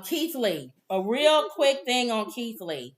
Keith Lee. A real quick thing on Keith Lee.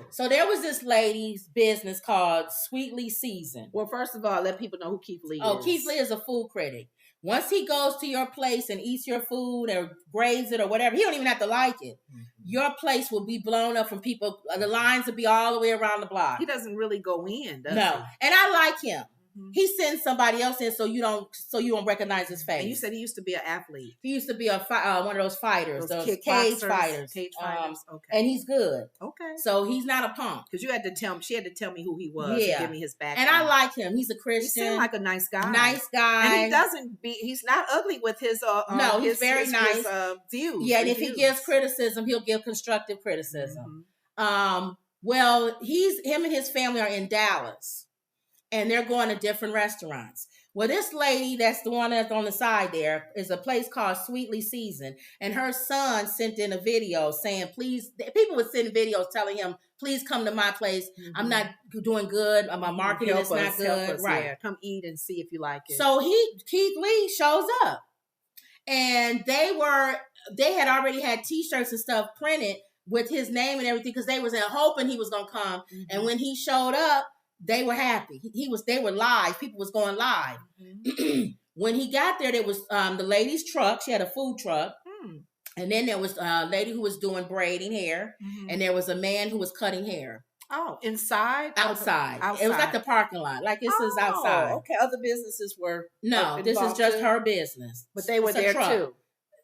So there was this lady's business called Sweetly Seasoned. Well, first of all, let people know who Keith Lee is. Oh, Keith Lee is a food critic. Once he goes to your place and eats your food or grades it or whatever, he don't even have to like it. Mm-hmm. Your place will be blown up from people. The lines will be all the way around the block. He doesn't really go in, does he? No. And I like him. Mm-hmm. He sends somebody else in so you don't recognize his face. And you said he used to be an athlete. He used to be one of those fighters, those cage fighters. Cage fighters. Okay. And he's good. Okay. So he's not a punk. Because she had to tell me who he was and give me his background. And I like him. He's a Christian. He seems like a nice guy. Nice guy. And he's not ugly with his no, he's very nice. His, views. Yeah, and if he gives criticism, he'll give constructive criticism. Mm-hmm. Well, him and his family are in Dallas. And they're going to different restaurants. Well, this lady, that's the one that's on the side there, is a place called Sweetly Seasoned. And her son sent in a video saying, please, people would send videos telling him, please come to my place. Mm-hmm. I'm not doing good. My marketing is not good. Right. Yeah. Come eat and see if you like it. So Keith Lee shows up. And they had already had T-shirts and stuff printed with his name and everything because they was hoping he was going to come. Mm-hmm. And when he showed up, they were happy. They were live. People was going live. Mm-hmm. When he got there was the lady's truck. She had a food truck. Mm. And then there was a lady who was doing braiding hair. Mm-hmm. And there was a man who was cutting hair. Oh, inside? Outside. It was like the parking lot. Like this is outside. Okay. Other businesses were No, this is just her business. But they were there too.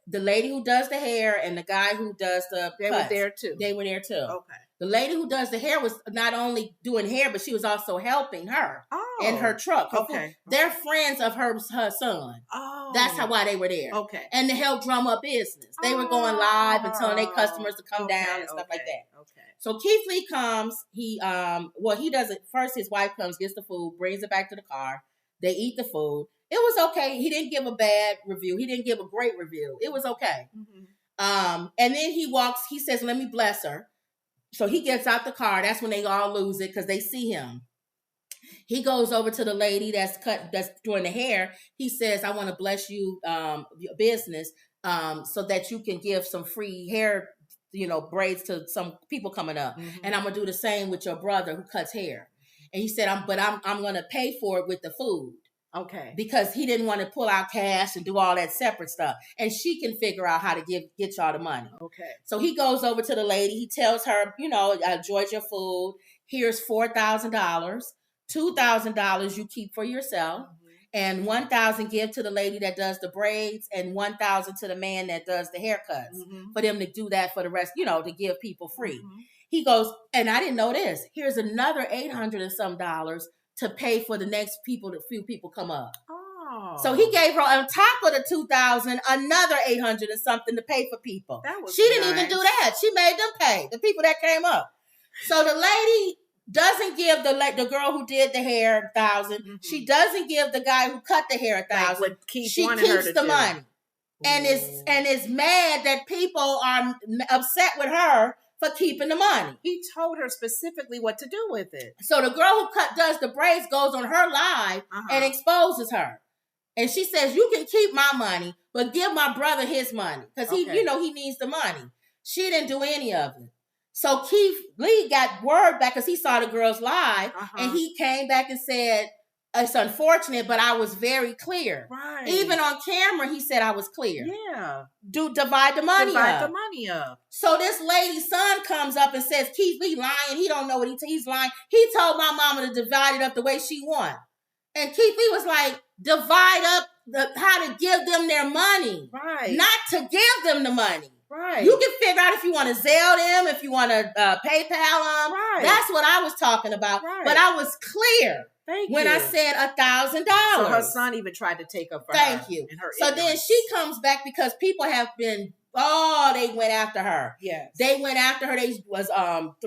The lady who does the hair and the guy who does the They cuts, were there too. They were there too. Okay. The lady who does the hair was not only doing hair, but she was also helping her in her truck. Okay. They're friends of her son. Oh. That's why they were there. Okay. And to help drum up business. They were going live and telling their customers to come down and stuff like that. Okay. So Keith Lee comes. He does it first. His wife comes, gets the food, brings it back to the car. They eat the food. It was okay. He didn't give a bad review. He didn't give a great review. It was okay. Mm-hmm. And then he says, let me bless her. So he gets out the car. That's when they all lose it because they see him. He goes over to the lady that's doing the hair. He says, I want to bless you, your business, so that you can give some free hair, braids to some people coming up. Mm-hmm. And I'm going to do the same with your brother who cuts hair. And he said, I'm going to pay for it with the food. Okay. Because he didn't want to pull out cash and do all that separate stuff. And she can figure out how to get y'all the money. Okay. So he goes over to the lady. He tells her, I enjoyed your food. Here's $4,000. $2,000 you keep for yourself. Mm-hmm. And $1,000 give to the lady that does the braids and $1,000 to the man that does the haircuts. Mm-hmm. For them to do that for the rest, to give people free. Mm-hmm. He goes, and I didn't know this. Here's another $800 and some to pay for the next few people come up. Oh. So he gave her on top of the $2,000 another $800 and something to pay for people. She didn't even do that. She made them pay, the people that came up. So the lady doesn't give the girl who did the hair $1,000. Mm-hmm. She doesn't give the guy who cut the hair $1,000. Like she keeps the money. And is mad that people are upset with her for keeping the money. He told her specifically what to do with it. So the girl who does the braids goes on her live and exposes her. And she says, you can keep my money, but give my brother his money. Because he needs the money. She didn't do any of it. So Keith Lee got word back because he saw the girls live. And he came back and said, it's unfortunate, but I was very clear. Right. Even on camera, he said I was clear. Yeah. Divide the money up. So this lady's son comes up and says, Keith Lee lying. He don't know what he's lying. He told my mama to divide it up the way she want. And Keith Lee was like, divide up how to give them their money. Right. Not to give them the money. Right. You can figure out if you want to Zelle them, if you want to PayPal them. Right. That's what I was talking about. Right. But I was clear. When I said $1,000. So her son even tried to take up for her. Thank you. So then she comes back because people have been, they went after her. Yes. They went after her. They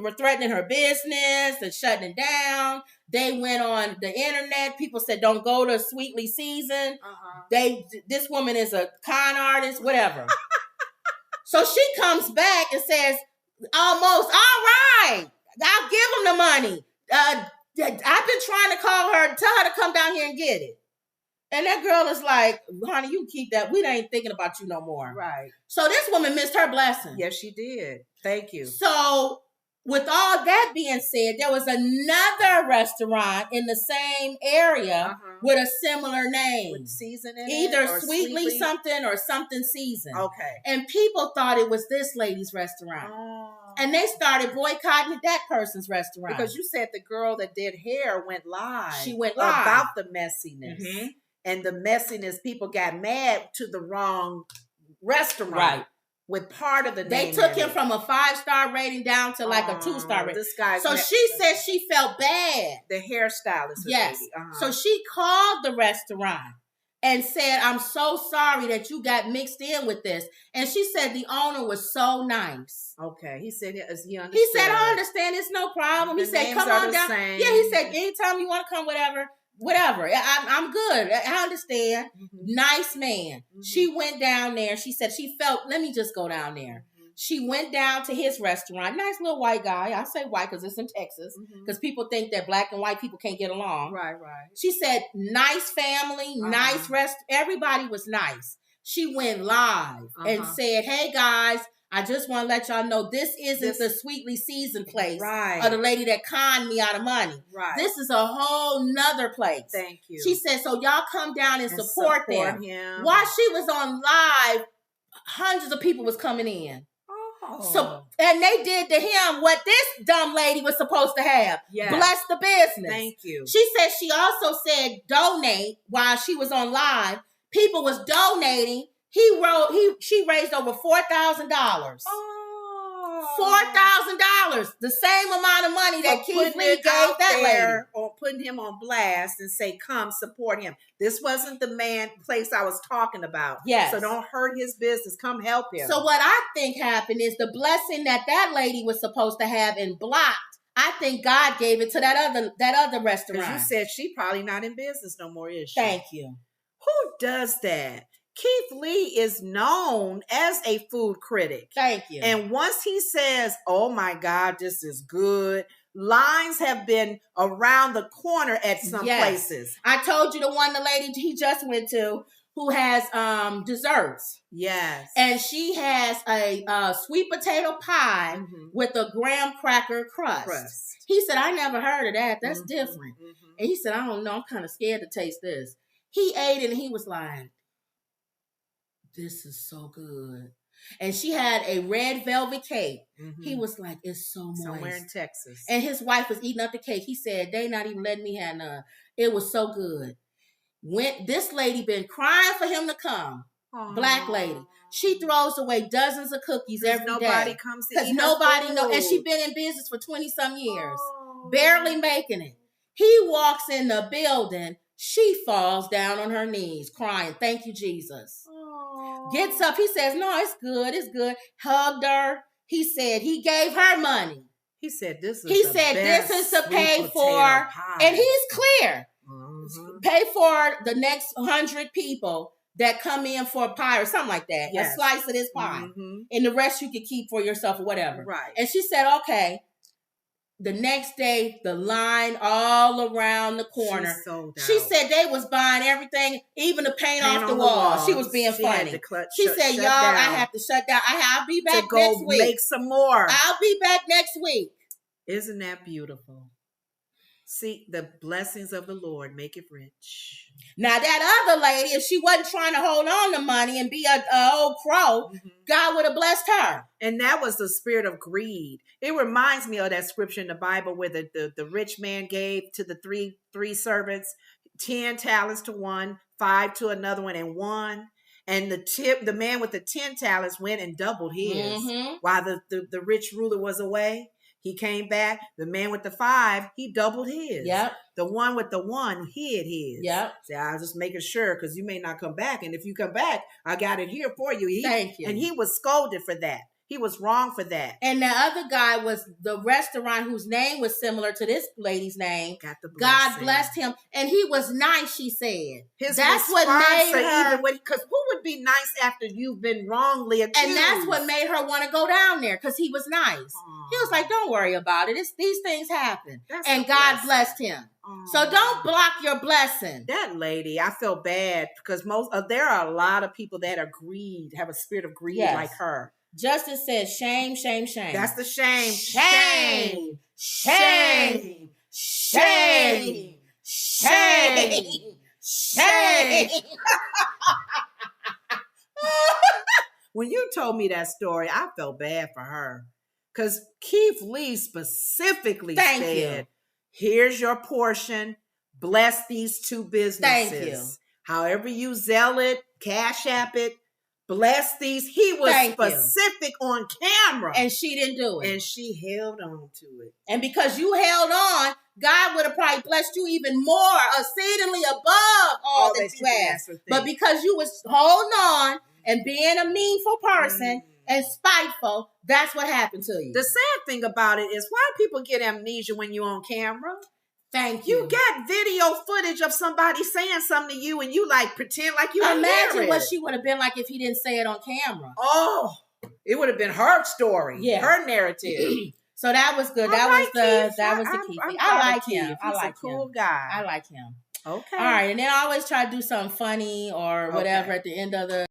were threatening her business and shutting it down. They went on the internet. People said, don't go to Sweetly Seasoned. This woman is a con artist, whatever. So she comes back and says, almost, all right, I'll give them the money. I've been trying to call her, tell her to come down here and get it. And that girl is like, honey, you keep that. We ain't thinking about you no more. Right. So this woman missed her blessing. Yes, she did. Thank you. So with all that being said, there was another restaurant in the same area with a similar name. With season in Either it or Sweetly something or something season. Okay. And people thought it was this lady's restaurant. And they started boycotting that person's restaurant. Because you said the girl that did hair went live. She went live. About the messiness. And the messiness, people got mad to the wrong restaurant. Right. With part of the They took him from a 5-star rating down to like a 2-star rating. This guy. So she said she felt bad. The hairstylist. Yes. So she called the restaurant and said, I'm so sorry that you got mixed in with this. And she said the owner was so nice. Okay. He said, he understood. He said, I understand. It's no problem. He said, come on down. Same. Yeah, he said, anytime you want to come, whatever. I'm good. I understand. Nice man. She went down there. She said she felt, let me just go down there. She went down to his restaurant. Nice little white guy. I say white because it's in Texas. Because people think that black and white people can't get along. Right. She said, nice family, nice rest. Everybody was nice. She went live and said, hey guys, I just want to let y'all know this isn't the Sweetly Seasoned place or the lady that conned me out of money. Right. This is a whole nother place. Thank you. She said, so y'all come down and support them. While she was on live, hundreds of people was coming in. So, and they did to him what this dumb lady was supposed to have. Bless the business. Thank you. She said she also said donate while she was on live. People was donating. She raised over $4,000. $4,000, the same amount of money that Keith Lee gave that lady. Or putting him on blast and say, come support him. This wasn't the place I was talking about. Yes. So don't hurt his business. Come help him. So what I think happened is the blessing that lady was supposed to have and blocked, I think God gave it to that other restaurant. You said she probably not in business no more, is she? Thank you. Who does that? Keith Lee is known as a food critic. Thank you. And once he says, oh my God, this is good, lines have been around the corner at some places. I told you the lady he just went to who has desserts. Yes. And she has a sweet potato pie with a graham cracker crust. He said, I never heard of that. That's different. And he said, I don't know. I'm kind of scared to taste this. He ate it and he was like, this is so good. And she had a red velvet cake. He was like, it's so moist. Somewhere in Texas. And his wife was eating up the cake. He said, they not even letting me have none. It was so good. This lady been crying for him to come. Aww. Black lady. She throws away dozens of cookies every day. Nobody comes to eat because nobody knows. And she been in business for 20-some years. Barely making it. He walks in the building. She falls down on her knees crying. Thank you, Jesus. Gets up. He says, no, it's good. It's good. Hugged her. He said he gave her money. He said this is this is to pay for, and he's clear. Pay for the next 100 people that come in for a pie or something like that. A slice of this pie. And the rest you can keep for yourself or whatever. Right. And she said, okay. The next day, the line all around the corner. She said they was buying everything, even the paint off the wall. She was being funny. She said, y'all, I have to shut down. I'll be back next week. Make some more. I'll be back next week. Isn't that beautiful? See, the blessings of the Lord make it rich. Now, that other lady, if she wasn't trying to hold on to money and be a old crow, God would have blessed her. And that was the spirit of greed. It reminds me of that scripture in the Bible where the rich man gave to the three servants 10 talents to one, 5 to another one, and 1. And the man with the 10 talents went and doubled his while the rich ruler was away. He came back. The man with the 5, he doubled his. Yep. The one with the 1 hid his. Yep. So I was just making sure because you may not come back. And if you come back, I got it here for you. Thank you. And he was scolded for that. He was wrong for that. And the other guy was the restaurant whose name was similar to this lady's name. Got the God blessed him. And he was nice, she said. His that's what made her. Because who would be nice after you've been wrongly accused? And that's what made her want to go down there, because he was nice. He was like, don't worry about it. These things happen. And God blessed him. So don't block your blessing. That lady, I feel bad because there are a lot of people that are have a spirit of greed like her. Justice says shame, shame, shame. That's the shame. Shame. Shame. Shame. Shame. Shame. When you told me that story, I felt bad for her. Because Keith Lee specifically said, here's your portion. Bless these two businesses. Thank you. However you Zelle it, Cash App it, bless these. He was specific on camera. And she didn't do it. And she held on to it. And because you held on, God would have probably blessed you even more, exceedingly above all that you asked. But because you was holding on and being a meanful person and spiteful, that's what happened to you. The sad thing about it is, why do people get amnesia when you're on camera? Thank you. You got video footage of somebody saying something to you and you like pretend like you imagine what she would have been like if he didn't say it on camera. Oh, it would have been her story, her narrative. So that was good. That was the Keith. I like him. I like him. Cool guy. I like him. Okay. All right, and then I always try to do something funny or whatever at the end of the